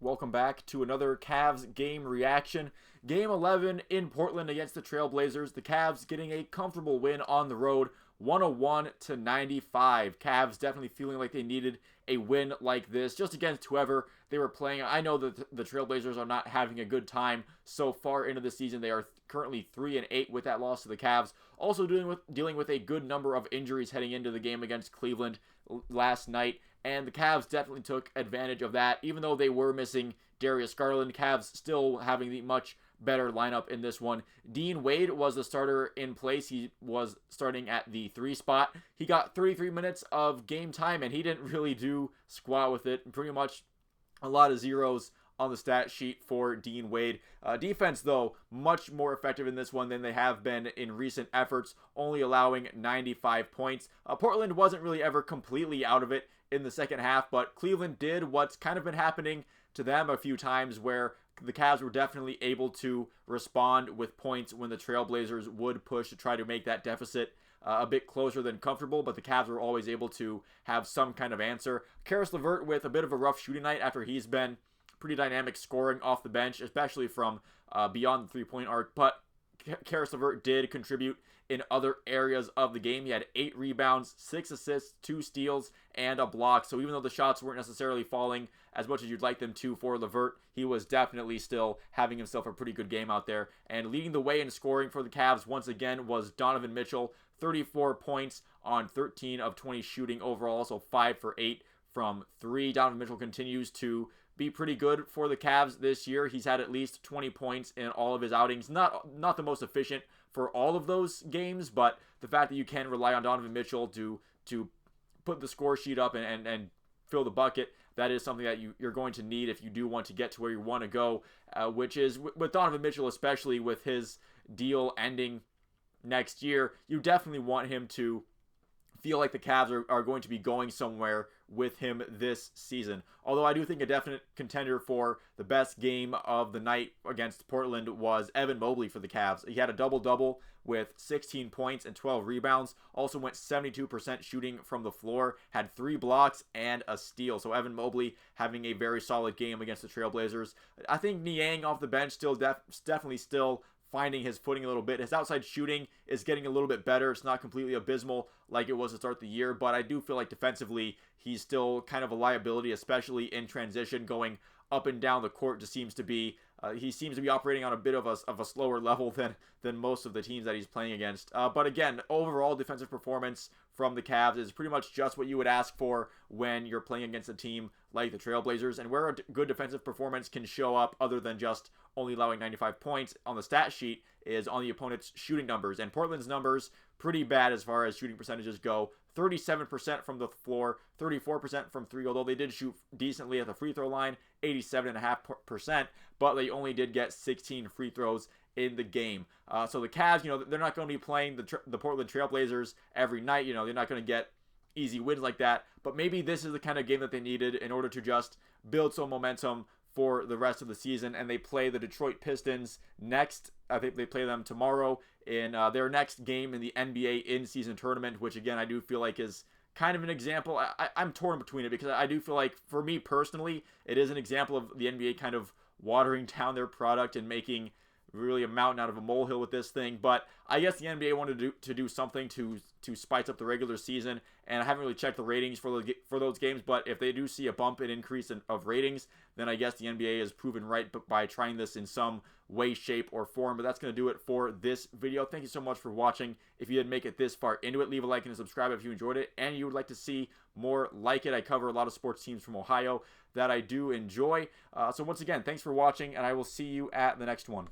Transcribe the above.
Welcome back to another Cavs game reaction. Game 11 in Portland against the Trailblazers. The Cavs getting a comfortable win on the road, 101-95. Cavs definitely feeling like they needed a win like this just against whoever they were playing. I know that the Trailblazers are not having a good time so far into the season. They are currently 3-8 with that loss to the Cavs. Also dealing with a good number of injuries heading into the game against Cleveland last night. And the Cavs definitely took advantage of that. Even though they were missing Darius Garland, Cavs still having the much better lineup in this one. Dean Wade was the starter in place. He was starting at the 3 spot. He got 33 minutes of game time, and he didn't really do squat with it. Pretty much a lot of zeros on the stat sheet for Dean Wade. Defense, though, much more effective in this one than they have been in recent efforts, only allowing 95 points. Portland wasn't really ever completely out of it in the second half, but Cleveland did what's kind of been happening to them a few times, where the Cavs were definitely able to respond with points when the Trailblazers would push to try to make that deficit a bit closer than comfortable, but the Cavs were always able to have some kind of answer. Karis LeVert with a bit of a rough shooting night after he's been pretty dynamic scoring off the bench, especially from beyond the three-point arc, but Karis LeVert did contribute in other areas of the game. He had 8 rebounds, 6 assists, 2 steals, and a block. So even though the shots weren't necessarily falling as much as you'd like them to for LeVert, he was definitely still having himself a pretty good game out there. And leading the way in scoring for the Cavs once again was Donovan Mitchell, 34 points on 13 of 20 shooting overall, so 5 for 8 from 3. Donovan Mitchell continues to be pretty good for the Cavs this year. He's had at least 20 points in all of his outings. Not the most efficient for all of those games, but the fact that you can rely on Donovan Mitchell to put the score sheet up and fill the bucket, that is something that you're going to need if you do want to get to where you want to go, which is with Donovan Mitchell, especially with his deal ending next year. You definitely want him to feel like the Cavs are going to be going somewhere with him this season. Although I do think a definite contender for the best game of the night against Portland was Evan Mobley for the Cavs. He had a double-double with 16 points and 12 rebounds. Also went 72% shooting from the floor. Had 3 blocks and a steal. So Evan Mobley having a very solid game against the Trailblazers. I think Niang off the bench definitely still finding his footing a little bit. His outside shooting is getting a little bit better. It's not completely abysmal like it was to start the year, but I do feel like defensively he's still kind of a liability, especially in transition. Going up and down the court just seems to be he seems to be operating on a bit of a slower level than most of the teams that he's playing against. But again, overall defensive performance from the Cavs is pretty much just what you would ask for when you're playing against a team like the Trailblazers, and where a good defensive performance can show up other than just only allowing 95 points on the stat sheet is on the opponent's shooting numbers. And Portland's numbers pretty bad as far as shooting percentages go. 37% from the floor, 34% from 3, although they did shoot decently at the free throw line, 87.5%, but they only did get 16 free throws in the game. So the Cavs, they're not going to be playing the Portland Trailblazers every night. They're not going to get easy wins like that, but maybe this is the kind of game that they needed in order to just build some momentum for the rest of the season. And they play the Detroit Pistons next. I think they play them tomorrow in their next game in the NBA in-season tournament, which again I do feel like is kind of an example. I'm torn between it because I do feel like, for me personally, it is an example of the NBA kind of watering down their product and making really a mountain out of a molehill with this thing. But I guess the NBA wanted to do something to spice up the regular season, and I haven't really checked the ratings for those games, but if they do see a bump and increase of ratings, then I guess the NBA is proven right by trying this in some way, shape, or form. But that's going to do it for this video. Thank you so much for watching. If you did make it this far into it, leave a like and a subscribe if you enjoyed it and you would like to see more like it. I cover a lot of sports teams from Ohio that I do enjoy. So once again, thanks for watching, and I will see you at the next one.